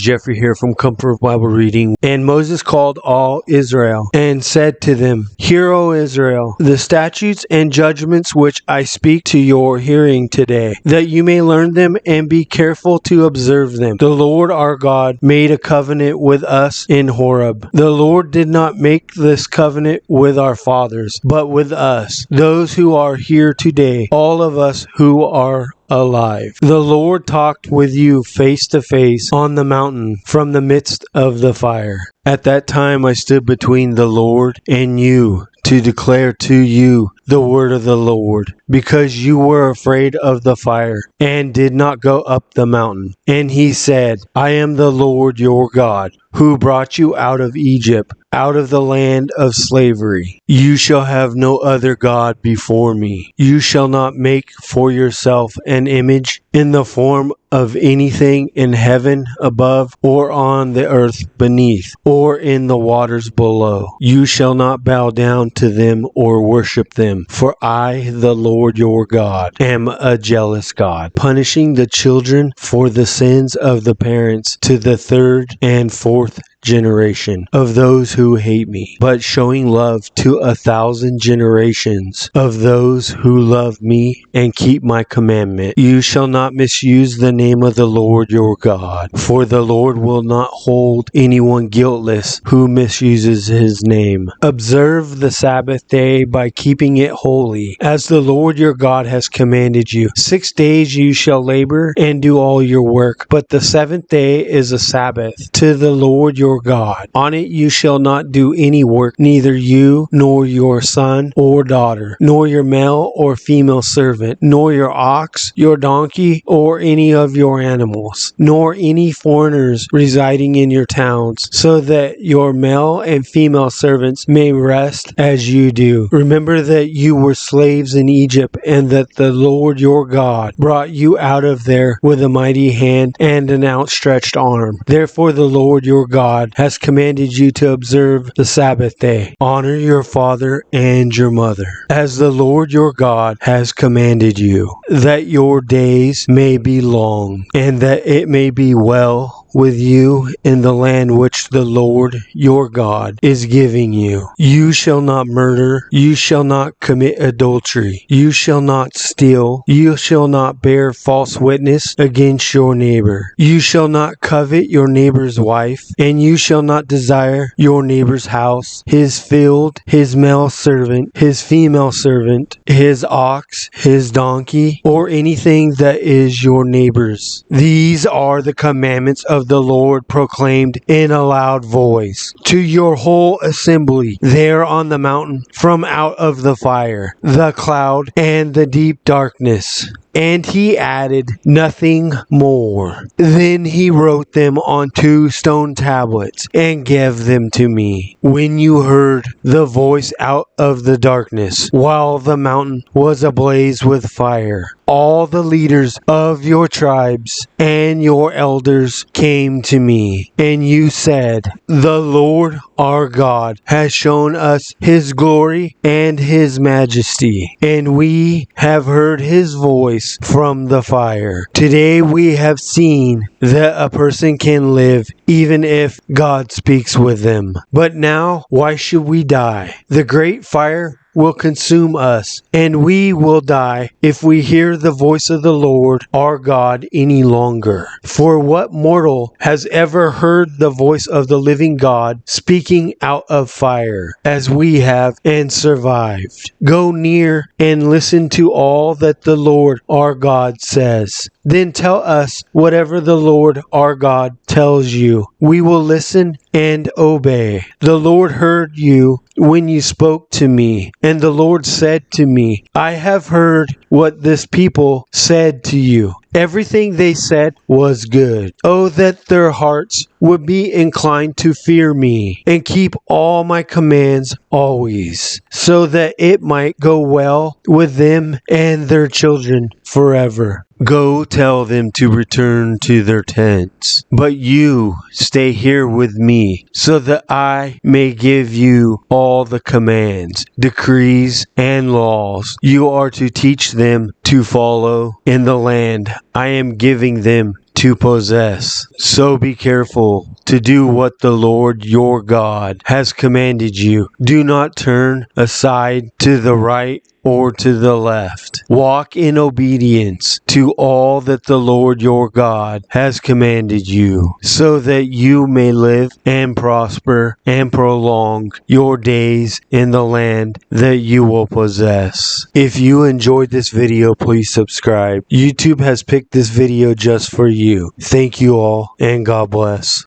Jeffery here from Comfort Bible Reading. And Moses called all Israel and said to them, Hear, O Israel, the statutes and judgments which I speak to your hearing today, that you may learn them and be careful to observe them. The Lord our God made a covenant with us in Horeb. The Lord did not make this covenant with our fathers, but with us, those who are here today, all of us who are alive. The Lord talked with you face to face on the mountain from the midst of the fire. At that time I stood between the Lord and you to declare to you the word of the Lord, because you were afraid of the fire and did not go up the mountain. And he said, I am the Lord your God, who brought you out of Egypt, out of the land of slavery. You shall have no other God before me. You shall not make for yourself an image in the form of anything in heaven above, or on the earth beneath, or in the waters below. You shall not bow down to them or worship them, for I, the Lord your God, am a jealous God, punishing the children for the sins of the parents to the third and fourth generation of those who hate me, but showing love to 1,000 generations of those who love me and keep my commandment. You shall not misuse the name of the Lord your God, for the Lord will not hold anyone guiltless who misuses his name. Observe the Sabbath day by keeping it holy, as the Lord your God has commanded you. 6 days you shall labor and do all your work, but the seventh day is a Sabbath to the Lord your God. On it you shall not do any work, neither you, nor your son or daughter, nor your male or female servant, nor your ox, your donkey, or any of your animals, nor any foreigners residing in your towns, so that your male and female servants may rest as you do. Remember that you were slaves in Egypt, and that the Lord your God brought you out of there with a mighty hand and an outstretched arm. Therefore the Lord your God has commanded you to observe the Sabbath day. Honor your father and your mother, as the Lord your God has commanded you, that your days may be long, and that it may be well with you in the land which the Lord your God is giving you. You shall not murder, you shall not commit adultery, you shall not steal, you shall not bear false witness against your neighbor, you shall not covet your neighbor's wife, and you shall not desire your neighbor's house, his field, his male servant, his female servant, his ox, his donkey, or anything that is your neighbor's. These are the commandments of the Lord proclaimed in a loud voice to your whole assembly there on the mountain from out of the fire, the cloud, and the deep darkness. And he added nothing more. Then he wrote them on 2 stone tablets and gave them to me. When you heard the voice out of the darkness, while the mountain was ablaze with fire, all the leaders of your tribes and your elders came to me, and you said, The Lord our God has shown us his glory and his majesty, and we have heard his voice from the fire. Today we have seen that a person can live even if God speaks with them. But now, why should we die? The great fire will consume us, and we will die if we hear the voice of the Lord our God any longer. For what mortal has ever heard the voice of the living God speaking out of fire, as we have, and survived? Go near and listen to all that the Lord our God says. Then tell us whatever the Lord our God tells you. We will listen and obey. The Lord heard you when you spoke to me, and the Lord said to me, I have heard what this people said to you. Everything they said was good. Oh, that their hearts would be inclined to fear me and keep all my commands always, so that it might go well with them and their children forever. Go tell them to return to their tents, but you stay here with me, so that I may give you all the commands, decrees, and laws you are to teach them to follow in the land I am giving them to possess. So be careful to do what the Lord your God has commanded you. Do not turn aside to the right or to the left. Walk in obedience to all that the Lord your God has commanded you, so that you may live and prosper and prolong your days in the land that you will possess. If you enjoyed this video, please subscribe. YouTube has picked this video just for you. Thank you all, and God bless.